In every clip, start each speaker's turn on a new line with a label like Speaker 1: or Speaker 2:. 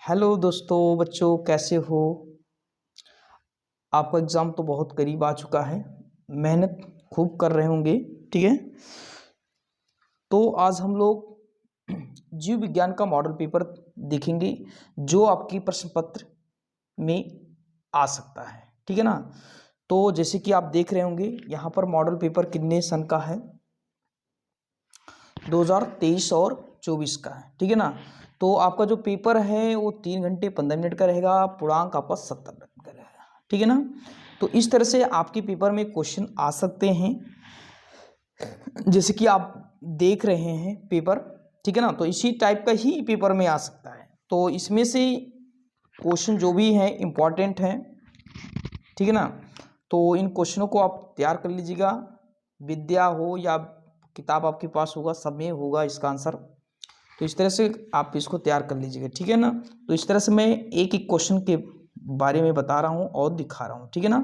Speaker 1: Hello दोस्तों, बच्चों कैसे हो। आपका एग्ज़ाम तो बहुत करीब आ चुका है। मेहनत खूब कर रहे होंगे। ठीक है, तो आज हम लोग जीव विज्ञान का मॉडल पेपर देखेंगे जो आपकी प्रश्न पत्र में आ सकता है। ठीक है ना। तो जैसे कि आप देख रहे होंगे यहाँ पर मॉडल पेपर कितने सन का है, 2023 और 24 का है। ठीक है ना। तो आपका जो पेपर है वो 3 घंटे 15 मिनट का रहेगा, पूर्णांक आपका 70 मिनट का रहेगा। ठीक है ना। तो इस तरह से आपके पेपर में क्वेश्चन आ सकते हैं, जैसे कि आप देख रहे हैं पेपर। ठीक है ना। तो इसी टाइप का ही पेपर में आ सकता है। तो इसमें से क्वेश्चन जो भी हैं इम्पॉर्टेंट हैं। ठीक है ना। तो इन क्वेश्चनों को आप तैयार कर लीजिएगा, विद्या हो या किताब आपके पास होगा, सब में होगा इसका आंसर। तो इस तरह से आप इसको तैयार कर लीजिएगा। ठीक है ना। तो इस तरह से मैं एक एक क्वेश्चन के बारे में बता रहा हूँ और दिखा रहा हूँ। ठीक है ना।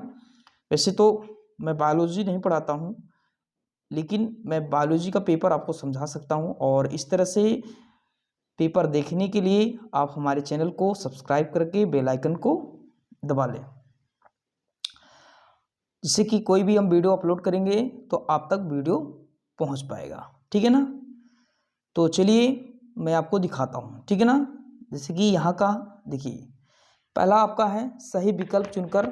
Speaker 1: वैसे तो मैं बायोलॉजी नहीं पढ़ाता हूँ, लेकिन मैं बायोलॉजी का पेपर आपको समझा सकता हूँ। और इस तरह से पेपर देखने के लिए आप हमारे चैनल को सब्सक्राइब करके बेल आइकन को दबा लें, जिससे कि कोई भी हम वीडियो अपलोड करेंगे तो आप तक वीडियो पहुंच पाएगा। ठीक है ना। तो चलिए मैं आपको दिखाता हूँ। ठीक है ना। जैसे कि यहाँ का देखिए, पहला आपका है सही विकल्प चुनकर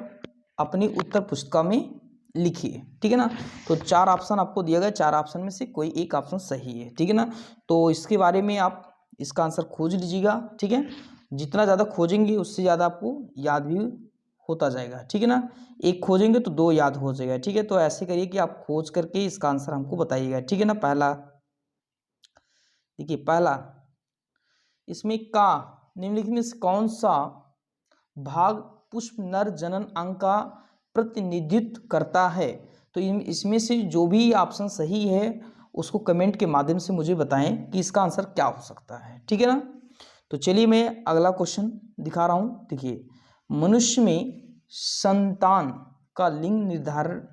Speaker 1: अपनी उत्तर पुस्तिका में लिखिए। ठीक है ना। तो 4 ऑप्शन आपको दिया गया, 4 ऑप्शन में से कोई एक ऑप्शन सही है। ठीक है ना। तो इसके बारे में आप इसका आंसर खोज लीजिएगा। ठीक है, जितना ज़्यादा खोजेंगे उससे ज़्यादा आपको याद भी होता जाएगा। ठीक है ना। एक खोजेंगे तो 2 याद हो जाएगा। ठीक है, तो ऐसे करिए कि आप खोज करके इसका आंसर हमको बताइएगा। ठीक है ना। पहला देखिए, पहला इसमें का निम्नलिखित में से कौन सा भाग पुष्प नर जनन अंग का प्रतिनिधित्व करता है। तो इसमें से जो भी ऑप्शन सही है उसको कमेंट के माध्यम से मुझे बताएं कि इसका आंसर क्या हो सकता है। ठीक है ना। तो चलिए मैं अगला क्वेश्चन दिखा रहा हूँ। देखिए, मनुष्य में संतान का लिंग निर्धारण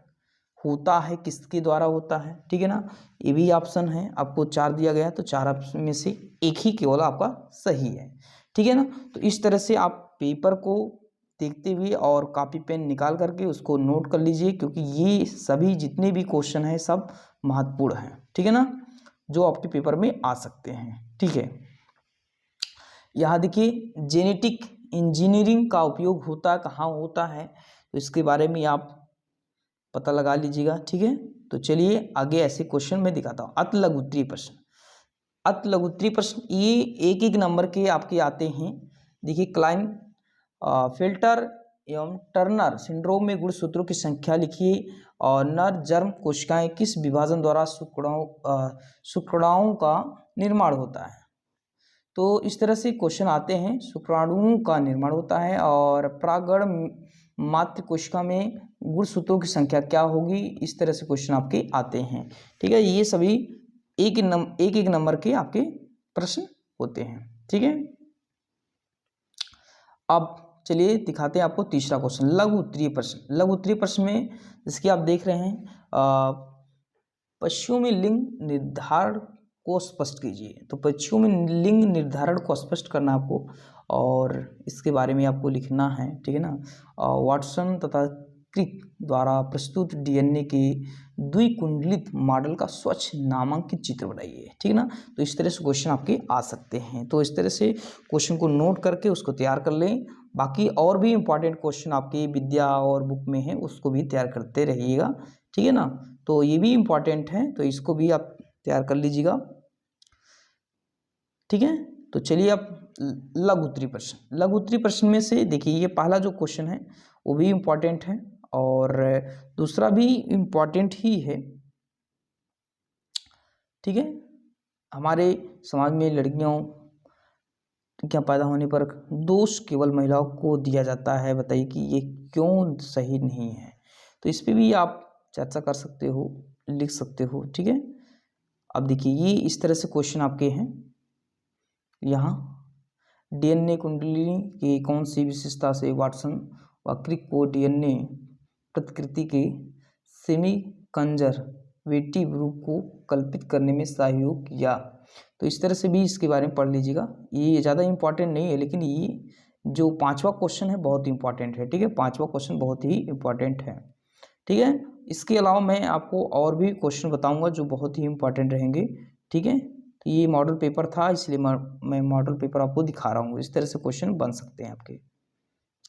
Speaker 1: होता है किसके द्वारा होता है। ठीक है ना। ये भी ऑप्शन है, आपको 4 दिया गया है, तो 4 ऑप्शन में से एक ही केवल आपका सही है। ठीक है ना। तो इस तरह से आप पेपर को देखते हुए और कॉपी पेन निकाल करके उसको नोट कर लीजिए, क्योंकि ये सभी जितने भी क्वेश्चन हैं सब महत्वपूर्ण हैं। ठीक है ना, जो आपके पेपर में आ सकते हैं। ठीक है, यहाँ देखिए जेनेटिक इंजीनियरिंग का उपयोग होता कहाँ होता है, तो इसके बारे में आप पता लगा लीजिएगा। ठीक है, तो चलिए आगे ऐसे क्वेश्चन मैं दिखाता हूँ। अति लघु उत्तरीय प्रश्न, अति लघु उत्तरीय प्रश्न ये एक एक नंबर के आपके आते हैं। देखिए, क्लाइन फिल्टर एवं टर्नर सिंड्रोम में गुणसूत्रों की संख्या लिखिए, और नर जर्म कोशिकाएं किस विभाजन द्वारा शुक्राणुओं का निर्माण होता है। तो इस तरह से क्वेश्चन आते हैं, शुक्राणुओं का निर्माण होता है, और परागण मात्र कोशिका में गुणसूत्रों की संख्या क्या होगी। इस तरह से क्वेश्चन आपके आते हैं। ठीक है, ये सभी एक एक नंबर के आपके प्रश्न होते हैं। ठीक है, अब चलिए दिखाते हैं आपको तीसरा क्वेश्चन, लघु उत्तरीय प्रश्न। लघु उत्तरीय प्रश्न में जिसकी आप देख रहे हैं, पक्षियों में लिंग निर्धारण को स्पष्ट कीजिए। तो पक्षियों में लिंग निर्धारण को स्पष्ट करना आपको, और इसके बारे में आपको लिखना है। ठीक है ना। वाटसन तथा क्रिक द्वारा प्रस्तुत डीएनए के द्विकुंडलित मॉडल का स्वच्छ नामांकित चित्र बनाइए। ठीक है ना। तो इस तरह से क्वेश्चन आपके आ सकते हैं। तो इस तरह से क्वेश्चन को नोट करके उसको तैयार कर लें। बाकी और भी इम्पॉर्टेंट क्वेश्चन आपके विद्या और बुक में है, उसको भी तैयार करते रहिएगा। ठीक है ना। तो ये भी इम्पॉर्टेंट है, तो इसको भी आप तैयार कर लीजिएगा। ठीक है, तो चलिए अब लघु उत्तरीय प्रश्न, लघु उत्तरीय प्रश्न में से देखिए ये पहला जो क्वेश्चन है वो भी इम्पॉर्टेंट है, और दूसरा भी इम्पॉर्टेंट ही है। ठीक है, हमारे समाज में लड़कियां पैदा होने पर दोष केवल महिलाओं को दिया जाता है। बताइए कि ये क्यों सही नहीं है। तो इस पर भी आप चर्चा कर सकते हो, लिख सकते हो। ठीक है, अब देखिए ये इस तरह से क्वेश्चन आपके हैं। यहाँ डीएनए कुंडली की कौन सी विशेषता से वाटसन व क्रिक को डीएनए प्रतिकृति के सेमी कंजर्वेटिव रूप को कल्पित करने में सहयोग किया। तो इस तरह से भी इसके बारे में पढ़ लीजिएगा। ये ज़्यादा इंपॉर्टेंट नहीं है, लेकिन ये जो 5वां क्वेश्चन है बहुत इंपॉर्टेंट है। ठीक है, 5वां क्वेश्चन बहुत ही इंपॉर्टेंट है। ठीक है, इसके अलावा मैं आपको और भी क्वेश्चन बताऊंगा जो बहुत ही इंपॉर्टेंट रहेंगे। ठीक है, तो ये मॉडल पेपर था, इसलिए मैं मॉडल पेपर आपको दिखा रहा हूँ। इस तरह से क्वेश्चन बन सकते हैं आपके।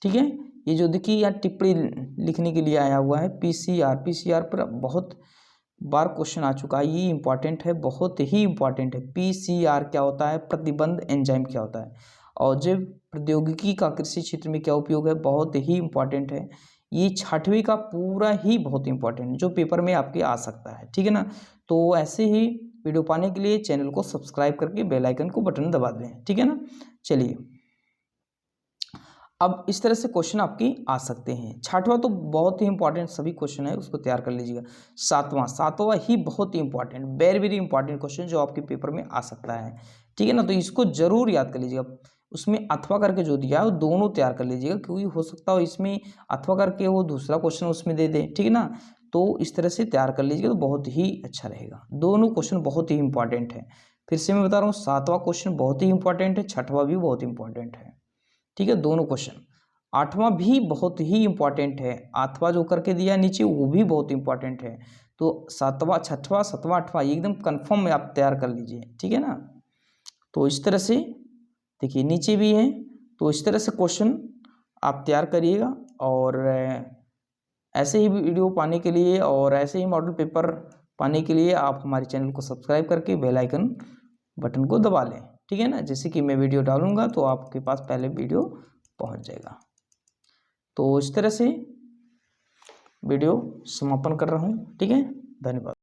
Speaker 1: ठीक है, ये जो देखिए यहाँ टिप्पणी लिखने के लिए आया हुआ है पीसीआर पर बहुत बार क्वेश्चन आ चुका है। ये इंपॉर्टेंट है, बहुत ही इंपॉर्टेंट है। पीसीआर क्या होता है, प्रतिबंध एंजाइम क्या होता है, और जैव प्रौद्योगिकी का कृषि क्षेत्र में क्या उपयोग है, बहुत ही इंपॉर्टेंट है। ये 6वीं का पूरा ही बहुत इंपॉर्टेंट है, जो पेपर में आपके आ सकता है। ठीक है ना, तो ऐसे ही वीडियो पाने के लिए चैनल को सब्सक्राइब करके बेल आइकन को बटन दबा दें। ठीक है ना, चलिए अब इस तरह से क्वेश्चन आपके आ सकते हैं। 6वां तो बहुत ही इंपॉर्टेंट सभी क्वेश्चन है, उसको तैयार कर लीजिएगा। 7वां ही बहुत ही important, very very important question जो आपके पेपर में आ सकता है। ठीक है ना, तो इसको जरूर याद कर लीजिएगा। उसमें अथवा करके जो दिया है वो दोनों तैयार कर लीजिएगा, क्योंकि हो सकता हो इसमें अथवा करके वो दूसरा क्वेश्चन उसमें दे दे। ठीक है ना, तो इस तरह से तैयार कर लीजिएगा तो बहुत ही अच्छा रहेगा। दोनों क्वेश्चन बहुत ही इंपॉर्टेंट है। फिर से मैं बता रहा हूँ, 7वां क्वेश्चन बहुत ही इंपॉर्टेंट है, 6वां भी बहुत इंपॉर्टेंट है। ठीक है, दोनों क्वेश्चन। 8वां भी बहुत ही इंपॉर्टेंट है, 8वां जो करके दिया है नीचे वो भी बहुत इंपॉर्टेंट है। तो 7वां 6वां 7वां 8वां एकदम कंफर्म में आप तैयार कर लीजिए। ठीक है ना, तो इस तरह से देखिए नीचे भी है, तो इस तरह से क्वेश्चन आप तैयार करिएगा। और ऐसे ही वीडियो पाने के लिए और ऐसे ही मॉडल पेपर पाने के लिए आप हमारे चैनल को सब्सक्राइब करके बेल आइकन बटन को दबा लें। ठीक है ना, जैसे कि मैं वीडियो डालूंगा तो आपके पास पहले वीडियो पहुंच जाएगा। तो इस तरह से वीडियो समापन कर रहा हूं। ठीक है, धन्यवाद।